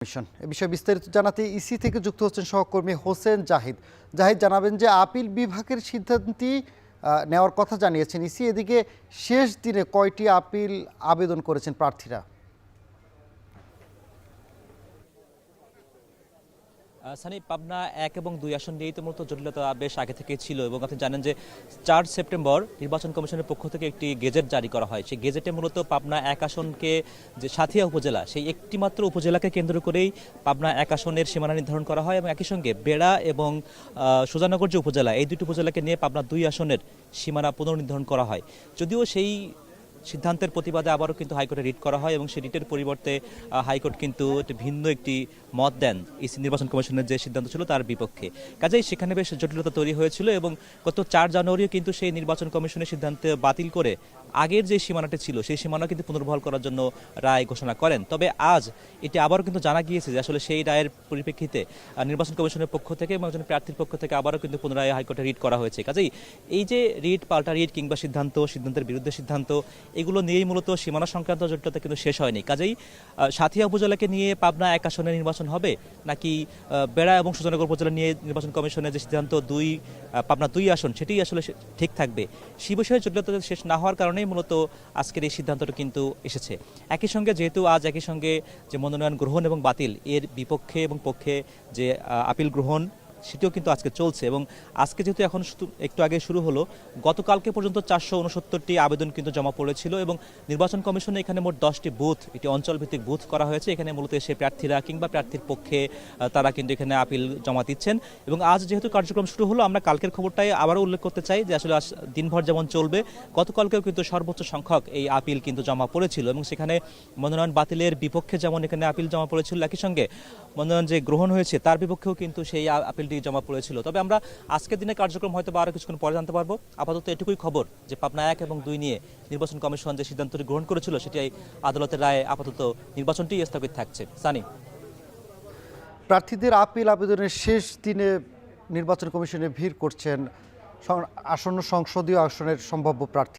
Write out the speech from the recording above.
Mission এ বিষয়ে বিস্তারিত জানাতে ইসি থেকে যুক্ত হচ্ছেন সহকর্মী হোসেন জাহিদ। জাহিদ, জানাবেন যে আপিল বিভাগের সিদ্ধান্তই নেওয়ার কথা জানিয়েছেন ইসি। এদিকে শেষ দিনে কয়টি আপিল আবেদন করেছেন প্রার্থীরা? সানি, পাবনা 1 এবং 2 আসন নিয়েই তো মূলত জটিলতা বেশ আগে থেকে ছিল এবং আপনি জানেন যে 4 সেপ্টেম্বর নির্বাচন কমিশনের পক্ষ থেকে একটি গেজেট জারি করা হয়। সেই গেজেটে মূলত পাবনা 1 আসনকে যে সাঁথিয়া উপজেলা, সেই একটি মাত্র উপজেলাকে কেন্দ্র করেই পাবনা 1 আসনের সীমানা নির্ধারণ করা হয় এবং একই সঙ্গে বেড়া এবং সুজানগর যে উপজেলা, এই দুটি উপজেলাকে নিয়ে পাবনা 2 আসনের সীমানা পুনর্নির্ধারণ করা হয়। যদিও সেই সিদ্ধান্তের প্রতিবাদে আবারও কিন্তু হাইকোর্টে রিট করা হয় এবং সেই রিটের পরিবর্তে হাইকোর্ট কিন্তু ভিন্ন একটি মত দেন ইসি নির্বাচন কমিশনের যে সিদ্ধান্ত ছিল তার বিপক্ষে। কাজেই সেখানে বেশ জটিলতা তৈরি হয়েছিল এবং গত 4 জানুয়ারিও কিন্তু সেই নির্বাচন কমিশনের সিদ্ধান্ত বাতিল করে আগের যে সীমানাটি ছিল সেই সীমানা কিন্তু পুনর্বহাল করার জন্য রায় ঘোষণা করেন। তবে আজ এটি আবারও কিন্তু জানা গিয়েছে যে আসলে সেই রায়ের পরিপ্রেক্ষিতে নির্বাচন কমিশনের পক্ষ থেকে এবং একজন প্রার্থীর পক্ষ থেকে আবারও কিন্তু পুনরায় হাইকোর্টে রিট করা হয়েছে। কাজেই এই যে রিট, পাল্টা রিট কিংবা সিদ্ধান্তের বিরুদ্ধে সিদ্ধান্ত, এগুলো নিয়েই মূলত সীমানা সংক্রান্ত জটিলতা কিন্তু শেষ হয়নি। কাজেই সাঁথিয়া উপজেলাকে নিয়ে পাবনা 1 আসনে নির্বাচন হবে নাকি বেড়া এবং সুজানগর উপজেলা নিয়ে নির্বাচন কমিশনের যে সিদ্ধান্ত পাবনা 2 আসন সেটিই আসলে ঠিক থাকবে, সেই বিষয়ে জটিলতা শেষ না হওয়ার কারণেই মূলত আজকের এই সিদ্ধান্তটা কিন্তু এসেছে। একই সঙ্গে যেহেতু আজ একই সঙ্গে যে মনোনয়ন গ্রহণ এবং বাতিল, এর বিপক্ষে এবং পক্ষে যে আপিল গ্রহণ সেটিও কিন্তু আজকে চলছে এবং আজকে যেহেতু এখন একটু আগে শুরু হলো, গতকালকে পর্যন্ত 469টি আবেদন কিন্তু জমা পড়েছিল এবং নির্বাচন কমিশনে এখানে মোট 10টি বুথ, এটি অঞ্চলভিত্তিক বুথ করা হয়েছে। এখানে মূলত এসে প্রার্থীরা কিংবা প্রার্থীর পক্ষে তারা কিন্তু এখানে আপিল জমা দিচ্ছেন এবং আজ যেহেতু কার্যক্রম শুরু হলো, আমরা কালকের খবরটাই আবারও উল্লেখ করতে চাই যে আসলে দিনভর যেমন চলবে, গতকালকেও কিন্তু সর্বোচ্চ সংখ্যক এই আপিল কিন্তু জমা পড়েছিল এবং সেখানে মনোনয়ন বাতিলের বিপক্ষে যেমন এখানে আপিল জমা পড়েছিল, একই সঙ্গে মনোনয়ন যে গ্রহণ হয়েছে তার বিপক্ষেও কিন্তু সেই আপিল জমা পড়েছিল। তবে আমরা আজকের দিনে কার্যক্রম হয়তো আরো কিছুক্ষণ পরে জানতে পারবো। আপাতত এটুকুই খবর যে পাবনা 1 এবং 2 নিয়ে নির্বাচন কমিশন যে সিদ্ধান্তটি গ্রহণ করেছিল সেটি আদালতের রায়ে আপাতত নির্বাচনটি স্থগিত থাকছে। সানি, প্রার্থীদের আপিল আবেদনের শেষ দিনে নির্বাচন কমিশনে ভিড় করছেন আসন্ন সংসদীয় আসনের সম্ভাব্য প্রার্থী।